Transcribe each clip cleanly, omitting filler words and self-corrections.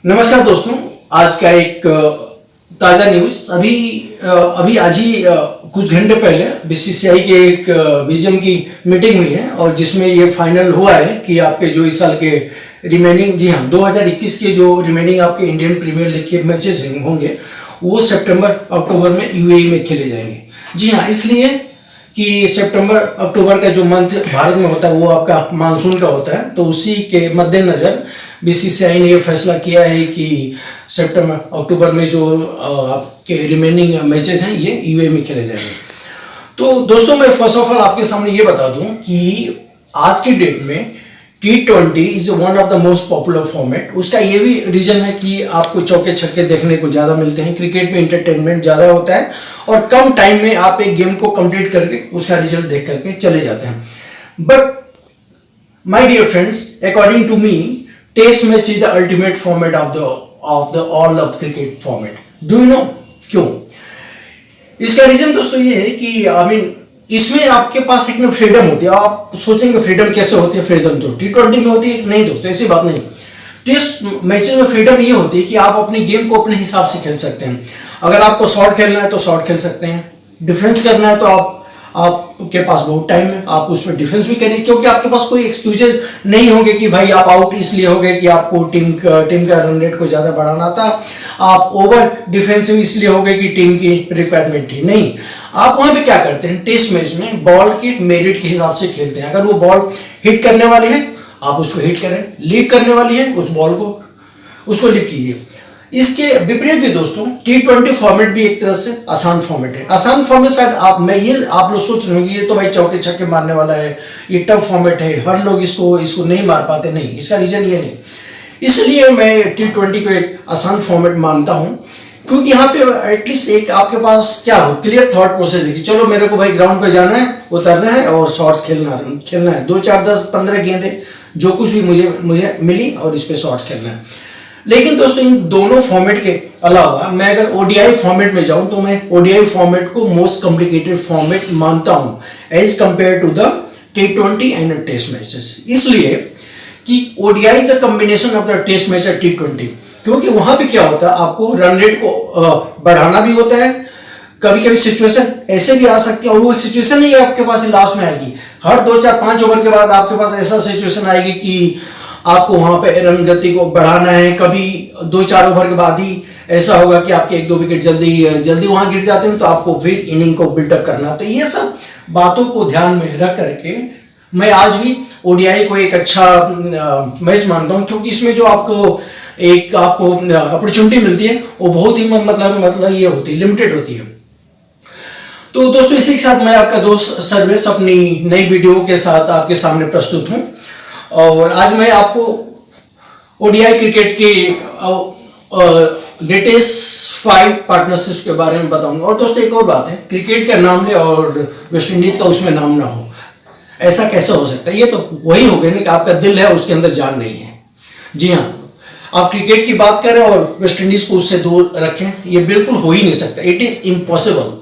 नमस्कार दोस्तों, आज का एक ताज़ा न्यूज़ अभी आज ही कुछ घंटे पहले बीसीसीआई के एक बीजीएम की मीटिंग हुई है और जिसमें ये फाइनल हुआ है कि आपके जो इस साल के रिमेनिंग 2021 के जो रिमेनिंग आपके इंडियन प्रीमियर लीग के मैचेस होंगे वो सितंबर अक्टूबर में यूएई में खेले जाएंगे। जी हाँ, इसलिए कि सितंबर अक्टूबर का जो मंथ भारत में होता है वो आपका मानसून का होता है, तो उसी के मद्देनज़र बीसीसीआई ने ये फैसला किया है कि सितंबर अक्टूबर में जो आपके रिमेनिंग मैचेस हैं ये यूएई में खेले जाएंगे। तो दोस्तों, मैं फर्स्ट ऑफ ऑल आपके सामने ये बता दूं कि आज की डेट में T20 is one of the most popular format. उसका ये भी रीजन है कि आपको चौके छक्के देखने को ज़्यादा मिलते हैं, क्रिकेट में इंटरटेनमेंट ज़्यादा होता है और कम टाइम में आप एक गेम को कंप्लीट करके उसका रिजल्ट देख करके चले जाते हैं। But my dear friends, according to me, test match is the ultimate format of the all of cricket format. Do you know क्यों? इसका रीजन दोस्तों ये है कि इसमें आपके पास एक फ्रीडम होती है। आप सोचेंगे फ्रीडम कैसे होती है? फ्रीडम तो T20 में होती है? नहीं दोस्तों, ऐसी बात नहीं। टेस्ट मैचेस में फ्रीडम ये होती है कि आप अपनी गेम को अपने हिसाब से खेल सकते हैं। अगर आपको शॉट खेलना है तो शॉट खेल सकते हैं, डिफेंस करना है तो आपके पास बहुत टाइम है, आप उसमें डिफेंस भी करिए, क्योंकि आपके पास कोई एक्सक्यूजेज नहीं होंगे कि भाई आप आउट इसलिए हो गए कि आपको टीम का रन रेट को ज़्यादा बढ़ाना था, आप ओवर डिफेंसिव इसलिए हो गए कि टीम की रिक्वायरमेंट थी। नहीं, आप वहाँ पे क्या करते हैं, टेस्ट मैच में बॉल के मेरिट के हिसाब से खेलते हैं। अगर वो बॉल हिट करने वाली है आप उसको हिट करें, लीप करने वाली है उस बॉल को उसको लीप कीजिए। इसके विपरीत भी दोस्तों T20 फॉर्मेट भी एक तरह से आसान फॉर्मेट है। आसान फॉर्मेट शायद आप लोग सोच रहे होंगे ये तो भाई चौके छक्के मारने वाला है, ये टफ फॉर्मेट है, हर लोग इसको नहीं मार पाते। नहीं, इसका रीजन ये नहीं। इसलिए मैं T20 को एक आसान फॉर्मेट मानता हूँ, क्योंकि यहाँ पे एटलीस्ट एक आपके पास क्या हो, क्लियर थॉट प्रोसेस है कि चलो मेरे को भाई ग्राउंड पे जाना है, उतरना है और शॉट्स खेलना है। 2 4 10 15 गेंदें जो कुछ भी मुझे मिली और इस पे शॉट्स खेलना है। लेकिन दोस्तों इन दोनों फॉर्मेट के अलावा मैं अगर ओडीआई फॉर्मेट में जाऊं तो मैं ओडीआई फॉर्मेट को मोस्ट कॉम्प्लिकेटेड फॉर्मेट मानता हूं as compare to the T20 and test matches. इसलिए कि ODI is a combination of the test match और T20, क्योंकि वहां पे क्या होता है, आपको रन रेट को बढ़ाना भी होता है। कभी कभी सिचुएशन ऐसे भी आ सकती है और वो सिचुएशन ही आपके पास लास्ट में आएगी। हर 2 4 5 ओवर के बाद आपके पास ऐसा सिचुएशन आएगी कि आपको वहां पे रन गति को बढ़ाना है। कभी 2 4 ओवर के बाद ही ऐसा होगा कि आपके 1 2 विकेट जल्दी वहां गिर जाते हैं, तो आपको फिर इनिंग को बिल्डअप करना। तो ये सब बातों को ध्यान में रख करके मैं आज भी ओडीआई को एक अच्छा मैच मानता हूं, क्योंकि इसमें जो आपको अपॉर्चुनिटी मिलती है वो बहुत ही मतलब ये होती है, लिमिटेड होती है। तो दोस्तों इसी के साथ मैं आपका दोस्त सर्वेश अपनी नई वीडियो के साथ आपके सामने प्रस्तुत हूं और आज मैं आपको ओडीआई क्रिकेट के ग्रेटेस्ट 5 पार्टनरशिप के बारे में बताऊंगा। और दोस्तों एक और बात है, क्रिकेट का नाम ले और वेस्ट इंडीज का उसमें नाम ना हो, ऐसा कैसे हो सकता है? ये तो वही हो गया ना कि आपका दिल है उसके अंदर जान नहीं है। जी हाँ, आप क्रिकेट की बात करें और वेस्ट इंडीज को उससे दूर रखें, ये बिल्कुल हो ही नहीं सकता। It is impossible.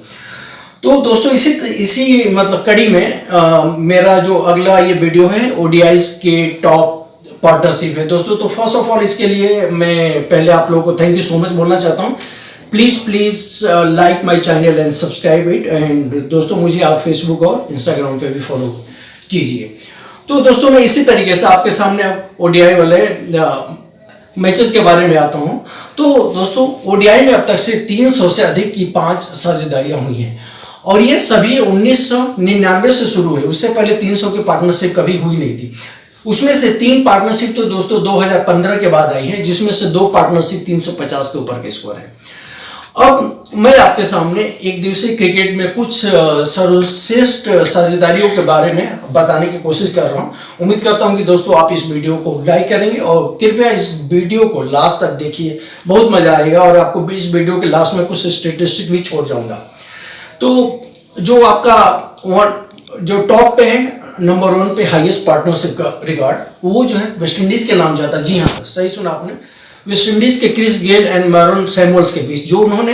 तो दोस्तों इसी मतलब कड़ी में मेरा जो अगला ये वीडियो है ओडीआईज के टॉप पार्टनरशिप है दोस्तों। तो फर्स्ट ऑफ ऑल इसके लिए मैं पहले आप लोगों को थैंक यू सो मच बोलना चाहता हूँ। Please like my channel and subscribe it. And दोस्तों मुझे आप फेसबुक और इंस्टाग्राम पे भी फॉलो कीजिए। तो दोस्तों मैं इसी तरीके से आपके सामने ओडीआई वाले मैचेस के बारे में आता हूं। तो दोस्तों ओडीआई में अब तक से 300 से अधिक की 5 साझेदारियां हुई हैं और ये सभी 1999 से शुरू हुई। उससे पहले 300 की पार्टनरशिप कभी हुई नहीं थी। उसमें से 3 पार्टनरशिप तो दोस्तों 2015 के बाद आई है, जिसमें से 2 पार्टनरशिप 350 के ऊपर के स्कोर है। अब मैं आपके सामने एक दिवसीय क्रिकेट में कुछ सर्वश्रेष्ठ साझेदारियों के बारे में बताने की कोशिश कर रहा हूं। उम्मीद करता हूं कि दोस्तों आप इस वीडियो को लाइक करेंगे और कृपया इस वीडियो को लास्ट तक देखिए, बहुत मजा आएगा। और आपको इस वीडियो के लास्ट में कुछ स्टेटिस्टिक भी छोड़ जाऊंगा। तो जो आपका जो टॉप पे है, नंबर 1 पे हाईएस्ट पार्टनरशिप का रिकॉर्ड, वो जो है वेस्ट इंडीज के नाम जाता है। जी हाँ, सही सुना आपने, वेस्ट इंडीज के क्रिस गेल एंड मैरन सैमुअल्स के बीच, जो उन्होंने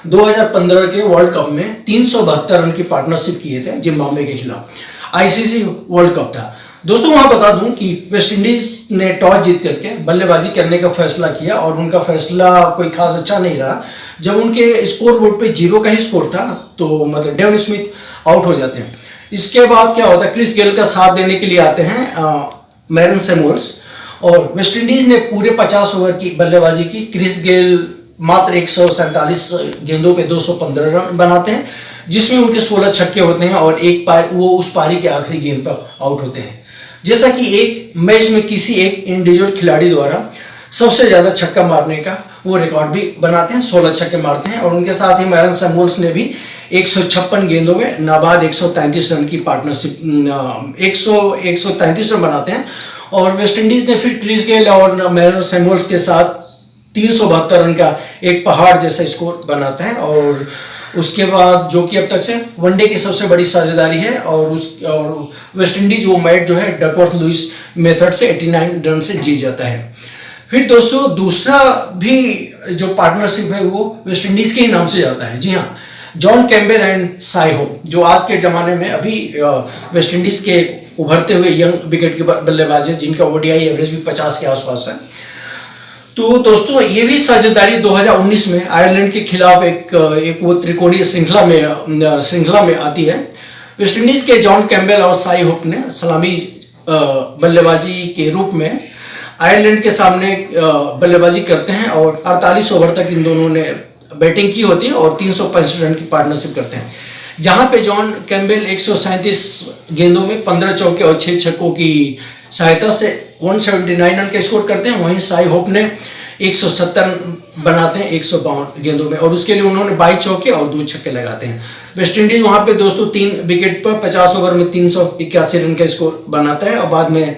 2015 के वर्ल्ड कप में 372 रन की पार्टनरशिप किए थे जिम्बाब्वे के खिलाफ। आईसीसी वर्ल्ड कप था। दोस्तों वहां बता दूं कि वेस्ट इंडीज ने टॉस जीत करके बल्लेबाजी करने का फैसला किया और उनका फैसला कोई खास अच्छा नहीं रहा। जब उनके स्कोर बोर्ड पे 0 का ही स्कोर था तो मतलब डेवन स्मिथ आउट हो जाते हैं। इसके बाद क्या होता है, क्रिस गेल का साथ देने के लिए आते हैं मैरन सैमुअल्स और वेस्ट इंडीज ने पूरे 50 ओवर की बल्लेबाजी की। क्रिस गेल मात्र 147 गेंदों पे 215 रन बनाते हैं, जिसमें उनके 16 छक्के होते हैं और वो उस पारी के आखिरी गेंद पर आउट होते हैं। जैसा कि एक मैच में किसी एक इंडिविजुअल खिलाड़ी द्वारा सबसे ज्यादा छक्का मारने का वो रिकॉर्ड भी बनाते हैं, 16 छक्के मारते हैं। और उनके साथ ही मैरन सैमुअल्स ने भी 156 गेंदों में नाबाद 133 रन की पार्टनरशिप 133 रन बनाते हैं। और वेस्ट इंडीज ने फिर क्रिस गेल और मैरन सैमुअल्स के साथ 372 रन का एक पहाड़ जैसा स्कोर बनाता है। और उसके बाद जो कि अब तक से वनडे की सबसे बड़ी साझेदारी है और वेस्ट इंडीज वो मैच जो है डकवर्थ लुइस मेथड से 89 रन से जीत जाता है। फिर दोस्तों दूसरा भी जो पार्टनरशिप है वो वेस्ट इंडीज के ही नाम से जाता है। जी हाँ, John Campbell and Sai hope, जो आज के जमाने में अभी वेस्ट इंडीज के उभरते हुए यंग विकेट के बल्लेबाज है, जिनका ओडीआई एवरेज भी 50 के आसपास है। तो दोस्तों ये भी साझेदारी 2019 में आयरलैंड के खिलाफ एक वो त्रिकोणीय श्रृंखला में आती है। वेस्ट इंडीज के जॉन कैम्बेल और साई होप ने सलामी बल्लेबाजी के रूप में आयरलैंड के सामने बल्लेबाजी करते हैं और 48 ओवर तक इन दोनों ने बैटिंग की होती है और 365 रन की पार्टनरशिप करते हैं। जहां पे जॉन कैम्बेल 137 गेंदों में 15 चौके और 6 छक्कों की सहायता से 179 रन का स्कोर करते हैं, वहीं साई होप ने 170 बनाते हैं 152 गेंदों में और उसके लिए उन्होंने 22 चौके और 2 छक्के लगाते हैं। वेस्ट इंडीज वहां पे दोस्तों 3 विकेट पर 50 ओवर में 381 रन का स्कोर बनाता है और बाद में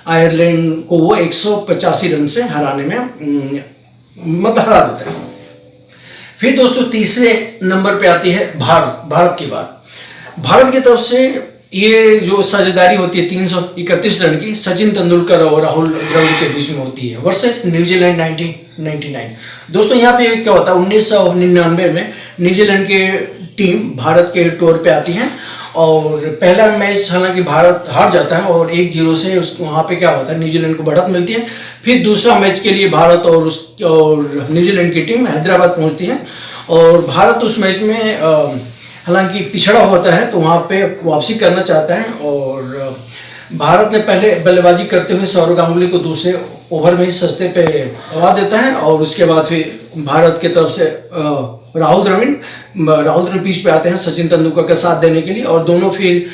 आयरलैंड को वो 185 रन से हराने में हरा देता है। फिर दोस्तों तीसरे नंबर पे आती है भारत की बात। भारत की तरफ से ये जो साझेदारी होती है 331 रन की सचिन तेंदुलकर और राहुल द्रविड़ के बीच में होती है वर्सेस न्यूजीलैंड 1999। दोस्तों यहाँ पे क्या होता है, 1999 में न्यूजीलैंड की टीम भारत के टूर पे आती है और पहला मैच हालांकि भारत हार जाता है और 1-0 से वहाँ पे क्या होता है, न्यूजीलैंड को बढ़त मिलती है। फिर दूसरा मैच के लिए भारत और न्यूजीलैंड की टीम हैदराबाद पहुँचती है और भारत उस मैच में हालांकि पिछड़ा होता है तो वहाँ पे वापसी करना चाहता है और भारत ने पहले बल्लेबाजी करते हुए सौरव गांगुली को दूसरे ओवर में ही सस्ते पे हवा देता है और उसके बाद फिर भारत की तरफ से राहुल द्रविड़ पिच पे आते हैं सचिन तेंदुलकर का साथ देने के लिए और दोनों फिर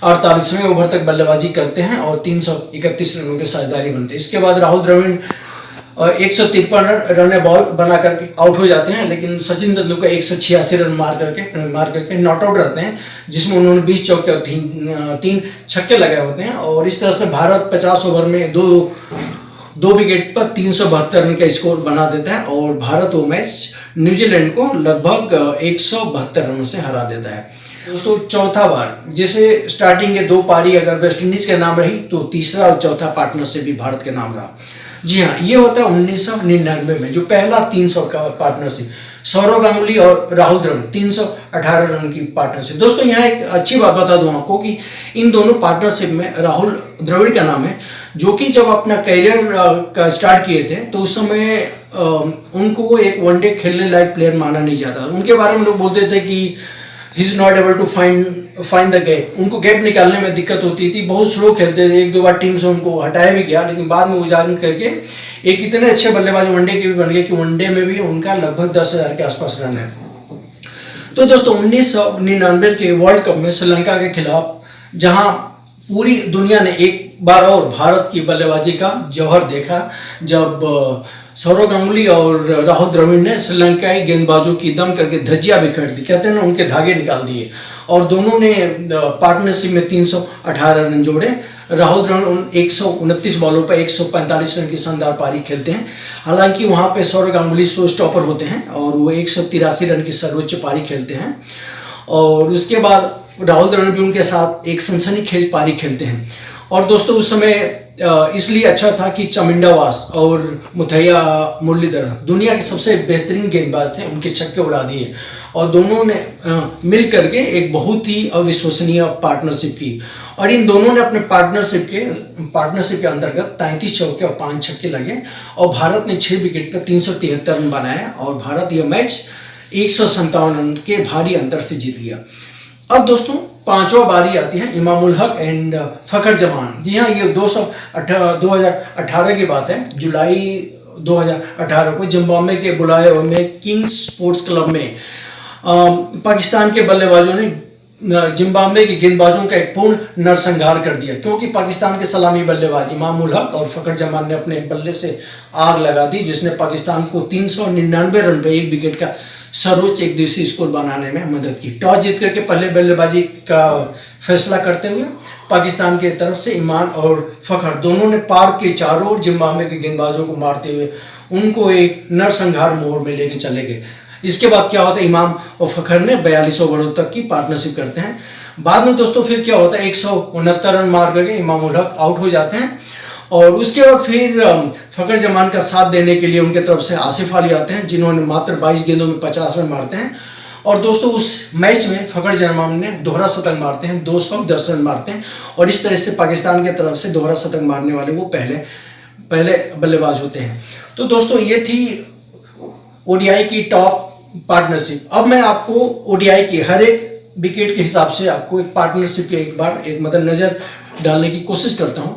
48वें ओवर तक बल्लेबाजी करते हैं और 331 रनों की साझेदारी बनती है। इसके बाद राहुल द्रविड़ 153 रन बॉल बना करके आउट हो जाते हैं, लेकिन सचिन तेंदुलकर 186 रन मार करके नॉट आउट रहते हैं, जिसमें उन्होंने 20 चौके और 3 छक्के लगाए होते हैं और इस तरह से भारत 50 ओवर में दो विकेट पर 372 रन का स्कोर बना देता है और भारत वो मैच न्यूजीलैंड को लगभग 172 रनों से हरा देता है। दोस्तों चौथा बार, जैसे स्टार्टिंग के 2 पारी अगर वेस्ट इंडीज के नाम रही तो तीसरा और चौथा पार्टनरशिप भी भारत के नाम रहा। जी हाँ, ये होता है 1999 में जो पहला 300 का पार्टनरशिप, सौरव गांगुली और राहुल द्रविड़ 318 रन की पार्टनरशिप। दोस्तों यहाँ एक अच्छी बात बता दूं आपको कि इन दोनों पार्टनरशिप में राहुल द्रविड़ का नाम है, जो कि जब अपना करियर का स्टार्ट किए थे तो उस समय उनको एक वनडे खेलने लायक प्लेयर माना नहीं जाता। उनके बारे में लोग बोलते थे कि he is not able to find the gap, उनको गैप निकालने में दिक्कत होती थी, बहुत स्लो खेलते थे, 1-2 बार टीम से उनको हटाया भी गया, लेकिन बाद में उजागर करके एक इतने अच्छे बल्लेबाज वनडे के भी बन गए कि वनडे में भी उनका लगभग 10,000 के आसपास रन है। तो दोस्तों 1999 के वर्ल्ड कप में श्रीलंका के खिलाफ जहां पूरी दुनिया ने एक बार और भारत की बल्लेबाजी का जौहर देखा, जब सौरव गांगुली और राहुल द्रविड़ ने श्रीलंकाई गेंदबाजों की दम करके धज्जियां बिखेर दी, कहते हैं ना, उनके धागे निकाल दिए और दोनों ने पार्टनरशिप में 318 रन जोड़े। राहुल द्रविड़ 129 बॉलों पर 145 रन की शानदार पारी खेलते हैं। हालांकि वहां पे सौरव गांगुली शो स्टॉपर होते हैं और वो 183 रन की सर्वोच्च पारी खेलते हैं और उसके बाद राहुल द्रविड़ भी उनके साथ एक सनसनीखेज पारी खेलते हैं। और दोस्तों उस समय इसलिए अच्छा था कि चमिंडावास और मुथैया मुरलीधरन दुनिया के सबसे बेहतरीन गेंदबाज थे, उनके छक्के उड़ा दिए और दोनों ने मिल करके एक बहुत ही अविश्वसनीय पार्टनरशिप की। और इन दोनों ने अपने पार्टनरशिप के अंतर्गत 33 चौके और 5 छक्के लगे और भारत ने 6 विकेट पर 373 रन बनाए और भारत यह मैच 157 रन के भारी अंतर से जीत गया। अब दोस्तों पांचवा बारी आती है इमामुल हक एंड फखर जमान। जी हाँ, ये 2018 की बात है, जुलाई 2018 को जिम्बाब्वे के बुलाए में किंग्स स्पोर्ट्स क्लब में पाकिस्तान के बल्लेबाजों ने जिम्बाब्वे के गेंदबाजों का एक पूर्ण नरसंहार कर दिया, क्योंकि पाकिस्तान के सलामी बल्लेबाज इमामुल हक और फखर जमान ने अपने बल्ले से आग लगा दी, जिसने पाकिस्तान को 399 रन पर 1 विकेट का सर्वोच्च एक दिवसीय स्कोर बनाने में मदद की। टॉस जीत करके पहले बल्लेबाजी का फैसला करते हुए पाकिस्तान की तरफ से ईमान और फखर दोनों ने पार्क के चारों ओर जिम्बाब्वे के गेंदबाजों को मारते हुए उनको एक नरसंहार मोड़ में लेके चले गए। इसके बाद क्या होता है, इमाम और फखर ने 42 ओवरों तक की पार्टनरशिप करते हैं। बाद में दोस्तों फिर क्या होता है, 169 रन मार करके इमामुल हक आउट हो जाते हैं और उसके बाद फिर फखर जमान का साथ देने के लिए उनके तरफ से आसिफ अली आते हैं, जिन्होंने मात्र 22 गेंदों में 50 रन मारते हैं। और दोस्तों उस मैच में फखर जमान ने दोहरा शतक मारते हैं, 210 रन मारते हैं और इस तरह से पाकिस्तान की तरफ से दोहरा शतक मारने वाले वो पहले बल्लेबाज होते हैं। तो दोस्तों ये थी ओडीआई की टॉप पार्टनरशिप। अब मैं आपको ओडीआई की हर एक विकेट के हिसाब से आपको एक पार्टनरशिप की एक मतलब नज़र डालने की कोशिश करता हूं।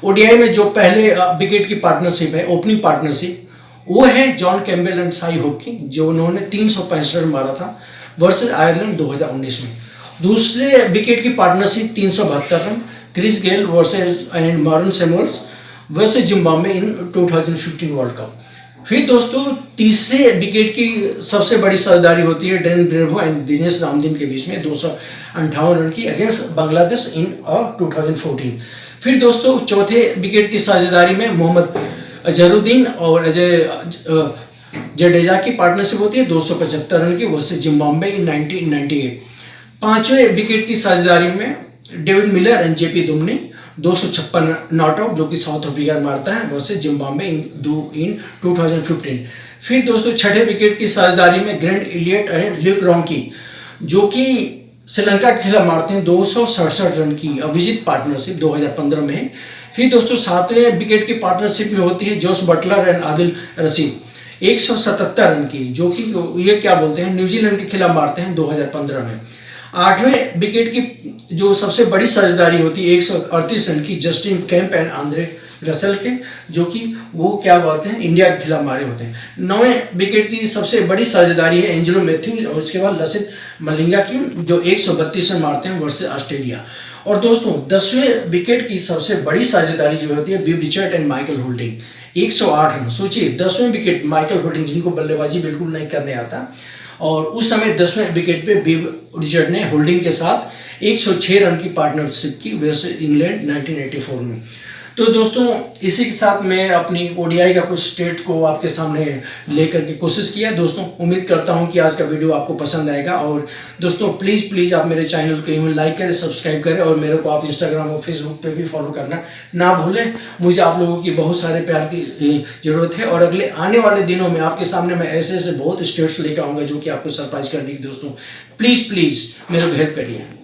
ओडीआई में जो पहले विकेट की पार्टनरशिप है, ओपनिंग पार्टनरशिप, वो है John Campbell and Sai hope की, जो उन्होंने 365 रन मारा था वर्सेस आयरलैंड 2019 में। दूसरे विकेट की partnership 372 run Chris Gayle versus and Marlon Samuels versus Zimbabwe in 2015 world cup. फिर दोस्तों तीसरे विकेट की सबसे बड़ी साझेदारी होती है Dwayne Bravo and Dinesh Ramdin के बीच में 258 रन की अगेंस्ट बांग्लादेश इन 2014। फिर दोस्तों चौथे विकेट की साझेदारी में मोहम्मद अजहरुद्दीन और अजय जडेजा की पार्टनरशिप होती है 275 रन की वर्सेस जिम्बाब्वे इन 1998। पांचवें विकेट की साझेदारी में David Miller and JP Duminy 256 not out, जो कि साउथ अफ्रीका मारता है वर्सेस जिम्बाब्वे इन 2015। फिर दोस्तों छठे विकेट की साझेदारी में ग्रैंड इलियट एंड ल्यूक रॉन्की, जो कि श्रीलंका के खिलाफ मारते हैं 267 रन की अभिजीत पार्टनरशिप 2015 में। फिर दोस्तों सातवें विकेट की पार्टनरशिप में होती है Jos Buttler and Adil Rashid 177 run की, जो कि ये क्या बोलते हैं न्यूजीलैंड के खिलाफ मारते हैं 2015 में। आठवें विकेट की जो सबसे बड़ी साझेदारी होती है 138 रन की Justin camp and Andre Russell के, जो कि वो क्या बोलते हैं इंडिया के खिलाफ मारे होते हैं। नौवें विकेट की सबसे बड़ी साझेदारी है एंजेलो मैथ्यूज और उसके बाद लसित मलिंगा की, जो 132 रन मारते हैं वर्सेस ऑस्ट्रेलिया। और दोस्तों 10वें विकेट की सबसे बड़ी साझेदारी जो होती है Viv Richard and Michael Holding 108 run. सोचिए 10वें विकेट माइकल होल्डिंग, जिनको बल्लेबाजी बिल्कुल नहीं करने आता, और उस समय 10वें विकेट पे विव रिचर्ड ने होल्डिंग के साथ 106 रन की पार्टनरशिप की वर्सेस इंग्लैंड 1984 में। तो दोस्तों इसी के साथ मैं अपनी ओडीआई का कुछ स्टेट को आपके सामने लेकर के कोशिश किया। दोस्तों उम्मीद करता हूं कि आज का वीडियो आपको पसंद आएगा और दोस्तों प्लीज़ आप मेरे चैनल को यूँ लाइक करें, सब्सक्राइब करें और मेरे को आप इंस्टाग्राम और फेसबुक पे भी फॉलो करना ना भूलें। मुझे आप लोगों की बहुत सारे प्यार की ज़रूरत है और अगले आने वाले दिनों में आपके सामने मैं ऐसे बहुत स्टेट्स लेकर आऊँगा जो कि आपको सरप्राइज कर देगी। दोस्तों प्लीज़ मेरे को हेल्प करिए।